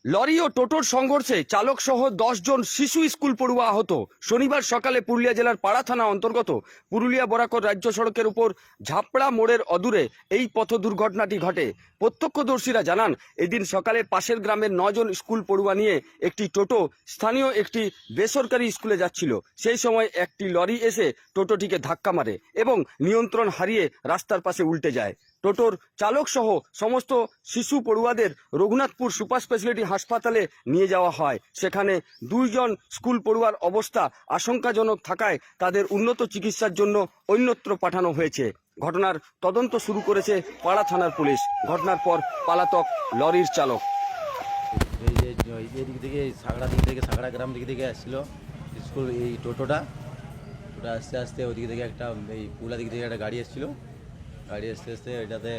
Lorry ও টোটোর সংঘর্ষে চালক সহ 10 জন শিশু স্কুল পড়ুয়া আহত। শনিবার সকালে পুরুলিয়া জেলার পাড়া থানা অন্তর্গত পুরুলিয়া বরাকর রাজ্য সড়কের উপর ঝাপড়া মোড়ের অদূরে এই পথ দুর্ঘটনাটি ঘটে। প্রত্যক্ষদর্শীরা জানান, এদিন সকালে পাশের গ্রামের 9 জন স্কুল পড়ুয়া নিয়ে একটি টোটো স্থানীয় একটি বেসরকারি স্কুলে যাচ্ছিল। সেই সময় একটি লরি এসে টোটোটিকে ধাক্কা মারে এবং নিয়ন্ত্রণ হারিয়ে রাস্তার পাশে উল্টে যায়। টোটোর চালক সহ সমস্ত শিশু পড়ুয়াদের রঘুনাথপুর সুপার স্পেশালিটি হাসপাতালে নিয়ে যাওয়া হয়। সেখানে 2 জন স্কুল পড়ুয়ার অবস্থা আশঙ্কাজনক থাকায় তাদের উন্নত চিকিৎসার জন্য অন্যত্র পাঠানো হয়েছে। ঘটনার তদন্ত শুরু করেছে পাড়া থানার পুলিশ। ঘটনার পর পলাতক লরির চালক। এই দিক থেকে সাগড়া গ্রাম দিক থেকে আসছিল স্কুল এই টোটোটা আস্তে আস্তে ওদিক থেকে একটা এই পুলা দিক থেকে একটা গাড়ি এসেছিলো। গাড়ি আস্তে আস্তে এটাতে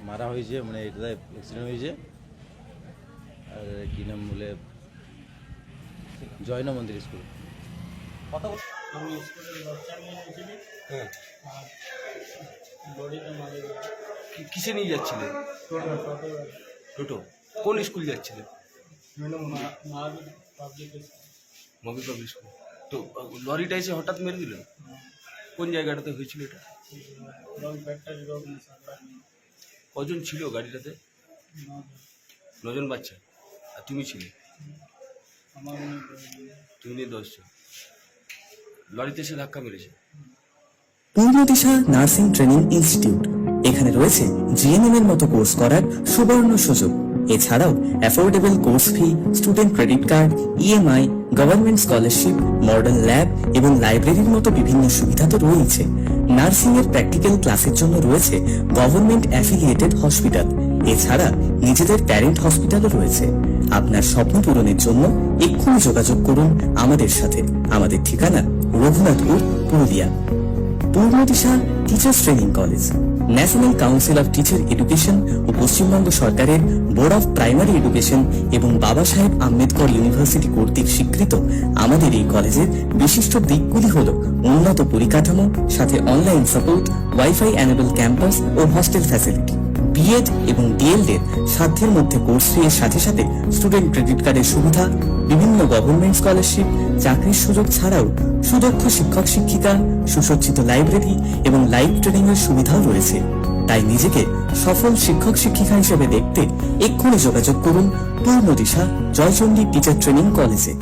মারা হয়েছে, মানে এটাতে অ্যাক্সিডেন্ট হয়েছে। আর কী নাম বলে জয়ন মন্দির স্কুল। আমি স্কুলের বাচ্চা নিয়ে গেছিলি। হ্যাঁ, আর বডিটা মারা গেছে। কিসে নিয়ে যাচ্ছিলেন? টোটো। কোন স্কুল যাচ্ছিলেন? মহাবীর পাবলিক স্কুল। মহাবীর পাবলিক স্কুল। তো লরিটা এসে হঠাৎ মেরে দিল? কোন জায়গাটাতে হয়েছিল এটা? রং ফ্যাক্টরি রোড সাগড়া। কজন ছিল গাড়িটাতে? 9 জন বাচ্চা। আর তুমি ছিলে? আমার তুমি নিয়ে 10 জন। লরিতে এসে ধাক্কা মেরেছে। পূর্ব দিশা নার্সিং ট্রেনিং ইনস্টিটিউট, এখানে রয়েছে জিএনএম এর মতো কোর্স করার সুবর্ণ সুযোগ। এছাড়াও affordable course fee, student credit card, EMI, government scholarship, modern lab এবং লাইব্রেরির মতো বিভিন্ন সুবিধা তো রয়েছে। নার্সিং এর প্র্যাকটিক্যাল ক্লাসের জন্য রয়েছে গভর্নমেন্ট অ্যাফিলিয়েটেড হসপিটাল। এছাড়া নিজেদের প্যারেন্ট হসপিটালও রয়েছে। আপনার স্বপ্ন পূরণের জন্য এক্ষুনি যোগাযোগ করুন আমাদের সাথে। আমাদের ঠিকানা Raghunathpur, Purulia. Purba Disha teachers training college, national council of teacher education ও পশ্চিমবঙ্গ সরকারের বোর্ড অফ প্রাইমারি এডুকেশন এবং বাবা সাহেব আম্বেদকর ইউনিভার্সিটি কর্তৃক স্বীকৃত। আমাদের এই কলেজের বিশিষ্ট দিকগুলি হল উন্নত পরিকাঠামো, সাথে online support, wifi enable campus ও হস্টেল ফ্যাসিলিটি। বিএড এবং ডিএলএড এর সাধ্যের মধ্যে কোর্স ফি এর সাথে সাথে স্টুডেন্ট ক্রেডিট কার্ডের সুবিধা, বিভিন্ন গভর্নমেন্ট স্কলারশিপ, চাকরির সুযোগ ছাড়াও সুদক্ষ শিক্ষক শিক্ষিকা, সুসজ্জিত লাইব্রেরি এবং লাইভ ট্রেনিং এর সুবিধাও রয়েছে। তাই নিজেকে সফল শিক্ষক শিক্ষিকা হিসেবে দেখতে এক্ষুনি যোগাযোগ করুন পূর্ব দিশা জয়চণ্ডী টিচার ট্রেনিং কলেজে।